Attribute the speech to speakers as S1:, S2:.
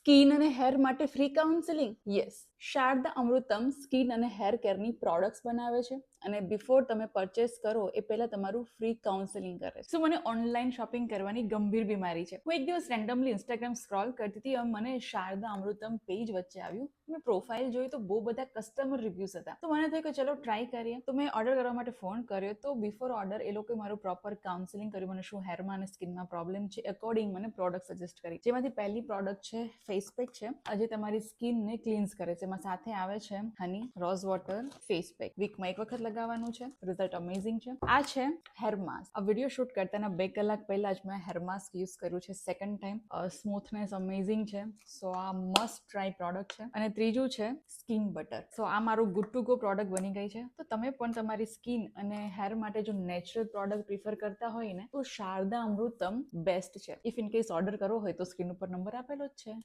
S1: Skin અને hair માટે free counselling? Yes, Sharda અમૃતમ skin અને હેર કેરની પ્રોડક્ટ્સ બનાવે છે અને બિફોર તમે પરચેસ કરો એ પહેલા તમારું ફ્રી કાઉન્સેલિંગ કરે છે. મને ઓનલાઈન શોપિંગ કરવાની ગંભીર બીમારી છે. હું એક દિવસ રેન્ડમલી ઇન્સ્ટાગ્રામ સ્ક્રોલ કરતી હતી અને મને શારદા અમૃતમ પેજ વચ્ચે આવ્યું. મેં પ્રોફાઇલ જોઈ તો બહુ બધા કસ્ટમર રિવ્યુઝ હતા, તો મને થયું કે ચલો ટ્રાય કરીએ. તો મેં ઓર્ડર કરવા માટે ફોન કર્યો. તો બિફોર ઓર્ડર એ લોકોએ મારું પ્રોપર કાઉન્સેલિંગ કર્યું, મને શું હેરમાં અને સ્કિનમાં પ્રોબ્લેમ છે અકોર્ડિંગ મને પ્રોડક્ટ સજેસ્ટ કરી. જેમાંથી પહેલી પ્રોડક્ટ છે ફેસ પેક છે. આજે તમારી સ્કિનને ક્લીન્સ કરે છે. એમાં સાથે આવે છે હની રોઝ વોટર ફેસ પેક. વીકમાં એક વખત લગાવવાનું છે. રિઝલ્ટ અમેઝિંગ છે. આ છે હેર માસ્ક. આ વિડીયો શૂટ કરતાના 2 કલાક પહેલા જ મેં હેર માસ્ક યુઝ કર્યું છે સેકન્ડ ટાઈમ. સ્મૂથનેસ અમેઝિંગ છે. સો આ મસ્ટ ટ્રાય પ્રોડક્ટ છે. અને ત્રીજું છે સ્કિન બટર. સો આ મારું ગુડ ટુ ગો પ્રોડક્ટ બની ગઈ છે. તો તમે પણ તમારી સ્કિન અને હેર માટે જો નેચરલ પ્રોડક્ટ પ્રિફર કરતા હોય ને તો શારદા અમૃતમ બેસ્ટ છે. ઇફ ઇન કેસ ઓર્ડર કરવો હોય તો સ્ક્રીન ઉપર નંબર આપેલો જ છે.